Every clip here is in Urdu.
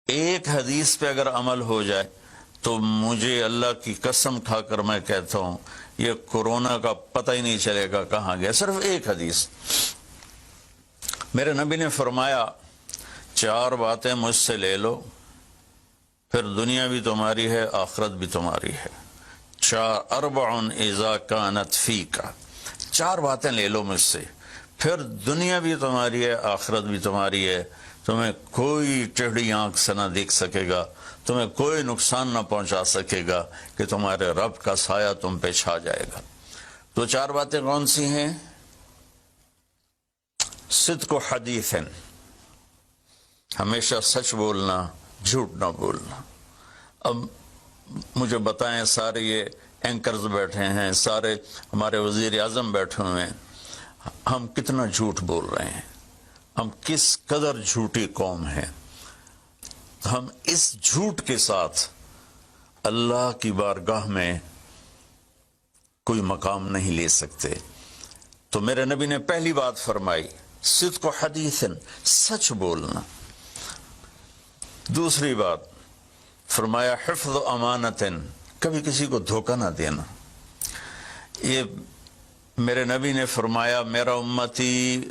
ایک حدیث پہ اگر عمل ہو جائے تو مجھے اللہ کی قسم کھا کر میں کہتا ہوں یہ کورونا کا پتہ ہی نہیں چلے گا کہاں گیا. صرف ایک حدیث. میرے نبی نے فرمایا 4 باتیں مجھ سے لے لو پھر دنیا بھی تمہاری ہے آخرت بھی تمہاری ہے. 4 اذا کانت فیک. 4 باتیں لے لو مجھ سے پھر دنیا بھی تمہاری ہے آخرت بھی تمہاری ہے. تمہیں کوئی ٹیڑھی آنکھ سے نہ دیکھ سکے گا, تمہیں کوئی نقصان نہ پہنچا سکے گا کہ تمہارے رب کا سایہ تم پہ چھا جائے گا. تو 4 باتیں کون سی ہیں؟ صدق و حدیث, ہمیشہ سچ بولنا, جھوٹ نہ بولنا. اب مجھے بتائیں, سارے یہ اینکرز بیٹھے ہیں, سارے ہمارے وزیر اعظم بیٹھے ہوئے ہیں, ہم کتنا جھوٹ بول رہے ہیں, ہم کس قدر جھوٹی قوم ہیں. ہم اس جھوٹ کے ساتھ اللہ کی بارگاہ میں کوئی مقام نہیں لے سکتے. تو میرے نبی نے پہلی بات فرمائی صدق و حدیث, سچ بولنا. دوسری بات فرمایا حفظ و امانت, کبھی کسی کو دھوکہ نہ دینا. یہ میرے نبی نے فرمایا میرا امتی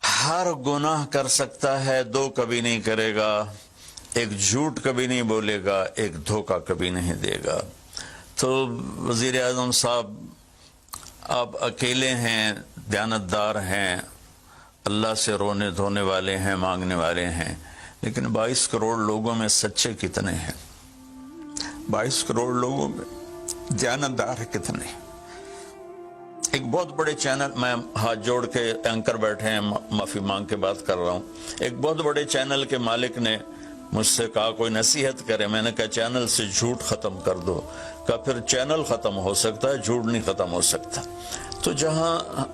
ہر گناہ کر سکتا ہے, 2 کبھی نہیں کرے گا, ایک جھوٹ کبھی نہیں بولے گا, ایک دھوکہ کبھی نہیں دے گا. تو وزیر اعظم صاحب آپ اکیلے ہیں, دیانتدار ہیں, اللہ سے رونے دھونے والے ہیں, مانگنے والے ہیں, لیکن 22 کروڑ لوگوں میں سچے کتنے ہیں؟ 22 کروڑ لوگوں میں دیانتدار کتنے ہیں؟ ایک بہت بڑے چینل, میں ہاتھ جوڑ کے اینکر بیٹھے ہیں, معافی مانگ کے بات کر رہا ہوں, ایک بہت بڑے چینل کے مالک نے مجھ سے کہا کوئی نصیحت کرے. میں نے کہا چینل سے جھوٹ ختم کر دو. کہا پھر چینل ختم ہو سکتا ہے, جھوٹ نہیں ختم ہو سکتا. تو جہاں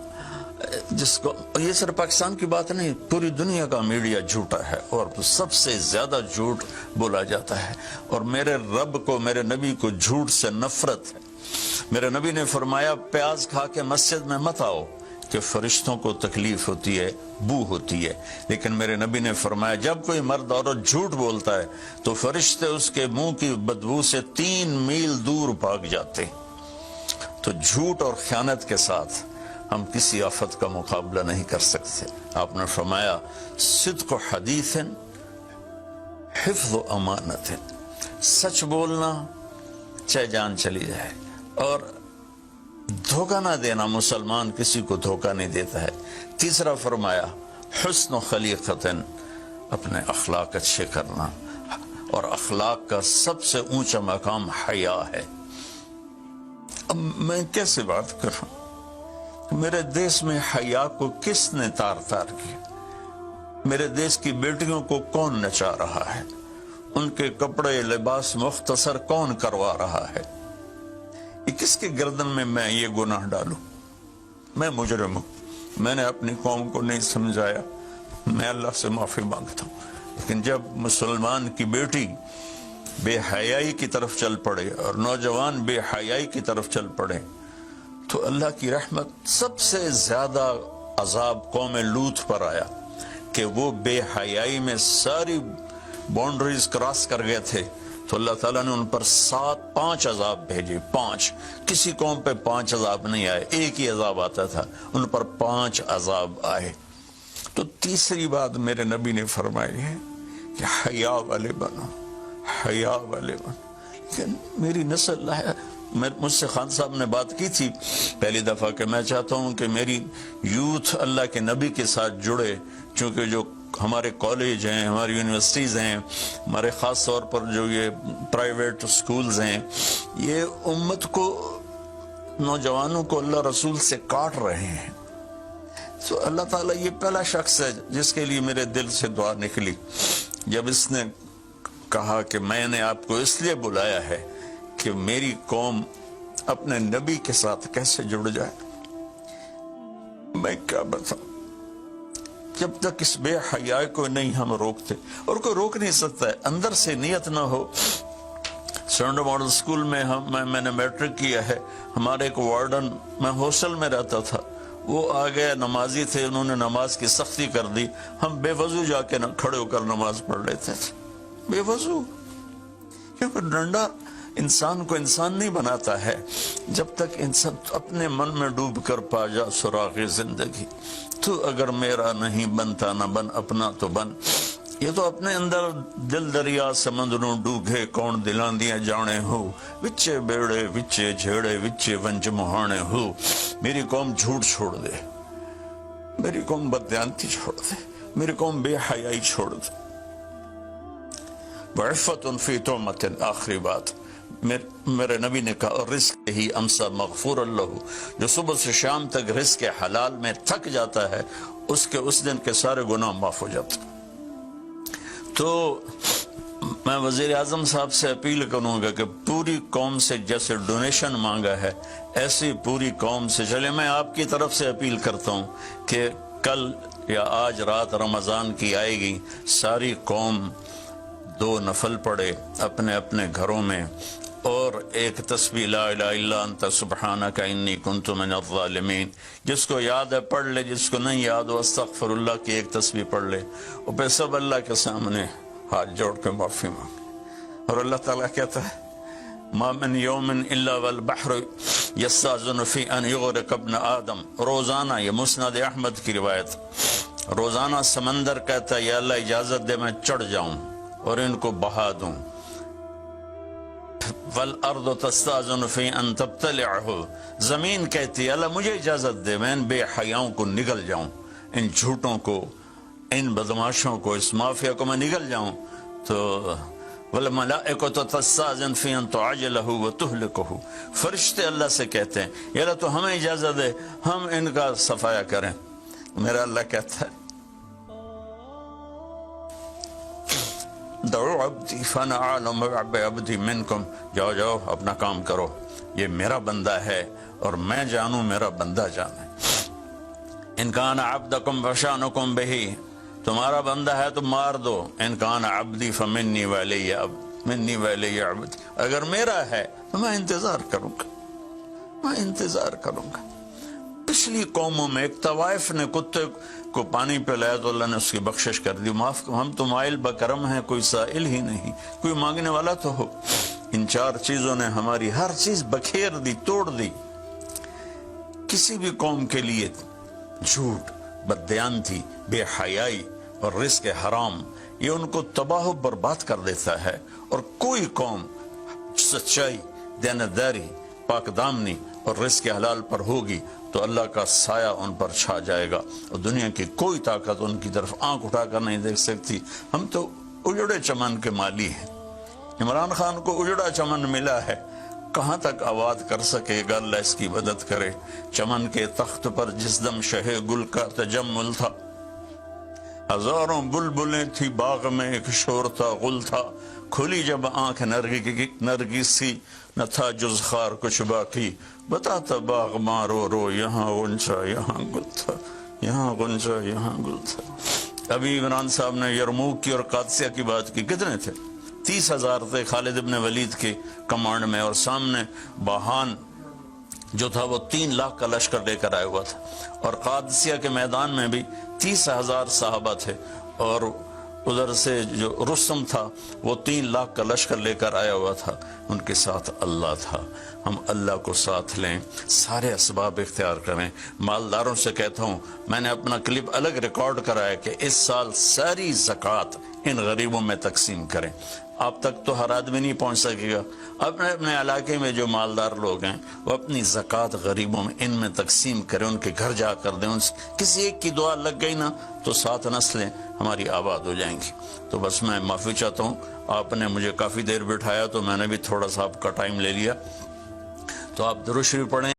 جس کو, یہ صرف پاکستان کی بات نہیں, پوری دنیا کا میڈیا جھوٹا ہے اور سب سے زیادہ جھوٹ بولا جاتا ہے. اور میرے رب کو, میرے نبی کو جھوٹ سے نفرت ہے. میرے نبی نے فرمایا پیاز کھا کے مسجد میں مت آؤ کہ فرشتوں کو تکلیف ہوتی ہے, بو ہوتی ہے. لیکن میرے نبی نے فرمایا جب کوئی مرد عورت جھوٹ بولتا ہے تو فرشتے اس کے منہ کی بدبو سے 3 میل دور بھاگ جاتے. تو جھوٹ اور خیانت کے ساتھ ہم کسی آفت کا مقابلہ نہیں کر سکتے. آپ نے فرمایا صدق و حدیث, حفظ و امانت, سچ بولنا چاہے جان چلی جائے, اور دھوکہ نہ دینا. مسلمان کسی کو دھوکہ نہیں دیتا ہے. تیسرا فرمایا حسن و خلیقت, اپنے اخلاق اچھے کرنا, اور اخلاق کا سب سے اونچا مقام حیا ہے. اب میں کیسے بات کروں؟ میرے دیش میں حیا کو کس نے تار تار کیا؟ میرے دیش کی بیٹیوں کو کون نچا رہا ہے؟ ان کے کپڑے لباس مختصر کون کروا رہا ہے؟ یہ کس کے گردن میں یہ گناہ ڈالوں؟ میں مجرم ہوں, میں نے اپنی قوم کو نہیں سمجھایا, میں اللہ سے معافی مانگتا ہوں. لیکن جب مسلمان کی بیٹی بے حیائی کی طرف چل پڑے اور نوجوان بے حیائی کی طرف چل پڑے تو اللہ کی رحمت. سب سے زیادہ عذاب قوم لوط پر آیا کہ وہ بے حیائی میں ساری باؤنڈریز کراس کر گئے تھے, تو اللہ تعالیٰ نے ان پر 5 عذاب بھیجے. 5, کسی قوم پہ 5 عذاب نہیں آئے, ایک ہی عذاب آتا تھا, ان پر 5 عذاب آئے. تو تیسری بات میرے نبی نے فرمائی ہے کہ حیا والے بنو, حیا والے بنو. لیکن میری نسل ہے, مجھ سے خان صاحب نے بات کی تھی پہلی دفعہ کہ میں چاہتا ہوں کہ میری یوتھ اللہ کے نبی کے ساتھ جڑے, چونکہ جو ہمارے کالج ہیں, ہماری یونیورسٹیز ہیں, ہمارے خاص طور پر جو یہ پرائیویٹ سکولز ہیں, یہ امت کو, نوجوانوں کو اللہ رسول سے کاٹ رہے ہیں. تو اللہ تعالیٰ یہ پہلا شخص ہے جس کے لیے میرے دل سے دعا نکلی جب اس نے کہا کہ میں نے آپ کو اس لیے بلایا ہے کہ میری قوم اپنے نبی کے ساتھ کیسے جڑ جائے. میں کیا بتاؤں, جب تک اس بے حیائی کو نہیں ہم روکتے, اور کوئی روک نہیں سکتا ہے, اندر سے نیت نہ ہو. سرنڈو ماڈل سکول میں میں نے میٹرک کیا ہے. ہمارے ایک وارڈن, میں ہاسٹل میں رہتا تھا, وہ آ گئے, نمازی تھے, انہوں نے نماز کی سختی کر دی, ہم بے وضو جا کے کھڑے ہو کر نماز پڑھ لیتے تھے. بے وضو، کیونکہ ڈنڈا انسان کو انسان نہیں بناتا ہے جب تک انسان اپنے من میں ڈوب کر پا جا سراغ زندگی۔ تو اگر میرا نہیں بنتا نہ بن، اپنا تو بن۔ یہ تو اپنے اندر دل دریا سمندروں ڈوگے کون دلان دیا جانے ہو، وچے بیڑے وچے جھیڑے وچے ونج مہانے ہو۔ میری قوم جھوٹ چھوڑ دے، میری قوم بددیانتی چھوڑ دے، میری قوم بے حیائی چھوڑ دے۔ وعفت فی تہمت، آخری بات میرے نبی نے کہا، رزق ہی امسا مغفور اللہ، جو صبح سے شام تک رزق حلال میں تھک جاتا ہے اس کے اس دن کے سارے گناہ معاف ہو جاتے۔ تو میں وزیر اعظم صاحب سے اپیل کروں گا کہ پوری قوم سے جیسے ڈونیشن مانگا ہے ایسی پوری قوم سے چلے۔ میں آپ کی طرف سے اپیل کرتا ہوں کہ کل یا آج رات رمضان کی آئے گی، ساری قوم 2 نفل پڑھے اپنے اپنے گھروں میں، اور ایک تسبیح لا الہ الا انت سبحانک انی کنت من الظالمین، جس کو یاد ہے پڑھ لے، جس کو نہیں یاد ہو استغفر اللہ کی ایک تسبیح پڑھ لے، اور پھر سب اللہ کے سامنے ہاتھ جوڑ کے معافی مانگے۔ اور اللہ تعالیٰ کہتا ہے ما من یوم الا والبحر یستاذن فی ان یغرق ابن آدم، روزانہ، یہ مسند احمد کی روایت، روزانہ سمندر کہتا ہے یا اللہ اجازت دے میں چڑھ جاؤں اور ان کو بہا دوں۔ والارض تستاذن فی ان تبتلعہ، زمین کہتی ہے اللہ مجھے اجازت دے میں ان بے حیاؤں کو نگل جاؤں، ان جھوٹوں کو، ان بدماشوں کو، اس مافیا کو میں نگل جاؤں۔ تو والملائکۃ تستاذن فی ان تعجلہ وتہلکہ، فرشتے اللہ سے کہتے ہیں یا اللہ تو ہمیں اجازت دے ہم ان کا صفایا کریں۔ میرا اللہ کہتا ہے دعو عبدی فانا عالم بعبدی منکم، جاؤ جاؤ اپنا کام کرو، یہ میرا بندہ ہے اور میں جانوں میرا بندہ جانے۔ ان کان عبدکم فشانکم بہی، تمہارا بندہ ہے تو مار دو، ان کان عبدی فمنی ولی منی ولی عبدی، اگر میرا ہے تو میں انتظار کروں گا، میں انتظار کروں گا۔ پچھلی قوموں میں ایک طوائف نے کتے کو پانی پلایا تو اللہ نے اس کی بخشش کر دی، معاف، ہم تو مائل بکرم ہیں، کوئی سائل ہی نہیں، کوئی مانگنے والا تو ہو۔ ان 4 چیزوں نے ہماری ہر چیز بکھیر دی، توڑ دی۔ کسی بھی قوم کے لیے جھوٹ، بددیانتی، بے حیائی اور رزق حرام یہ ان کو تباہ و برباد کر دیتا ہے، اور کوئی قوم سچائی، دیانتداری، پاک دامنی اور رزق حلال پر ہوگی تو اللہ کا سایہ ان پر چھا جائے گا، اور دنیا کی کوئی طاقت ان کی طرف آنکھ اٹھا کر نہیں دیکھ سکتی۔ ہم تو اجڑے چمن کے مالی ہیں، عمران خان کو اجڑا چمن ملا ہے، کہاں تک آباد کر سکے گا، اللہ اس کی مدد کرے۔ چمن کے تخت پر جس دم شہ گل کا تجمل تھا، ہزاروں بلبلیں تھی باغ میں، ایک شور تھا، غل تھا، کھلی جب آنکھ نرگس سی، نہ تھا جز خار کچھ باقی، بتاتا باغ مارو رو، یہاں غنچہ یہاں گل تھا، یہاں غنچہ یہاں گل تھا۔ ابھی عمران صاحب نے یرموک کی اور قادسیہ کی بات کی، کتنے تھے؟ 30,000 تھے خالد ابن ولید کے کمانڈ میں، اور سامنے باہان جو تھا وہ 3 لاکھ کا لشکر لے کر آیا ہوا تھا، اور قادسیہ کے میدان میں بھی 30,000 صحابہ تھے، اور ادھر سے جو رستم تھا وہ 3 لاکھ کا لشکر لے کر آیا ہوا تھا، ان کے ساتھ اللہ تھا۔ ہم اللہ کو ساتھ لیں، سارے اسباب اختیار کریں۔ مالداروں سے کہتا ہوں، میں نے اپنا کلپ الگ ریکارڈ کرا ہے کہ اس سال ساری زکوٰۃ ان غریبوں میں تقسیم کریں۔ آپ تک تو ہر آدمی نہیں پہنچ سکے گا، اپنے اپنے علاقے میں جو مالدار لوگ ہیں وہ اپنی زکوٰۃ غریبوں میں ان میں تقسیم کریں، ان کے گھر جا کر دیں، کسی ایک کی دعا لگ گئی نا تو 7 نسلیں ہماری آباد ہو جائیں گی۔ تو بس میں معافی چاہتا ہوں، آپ نے مجھے کافی دیر بٹھایا تو میں نے بھی تھوڑا سا آپ کا ٹائم لے لیا، تو آپ درود شریف پڑھیں۔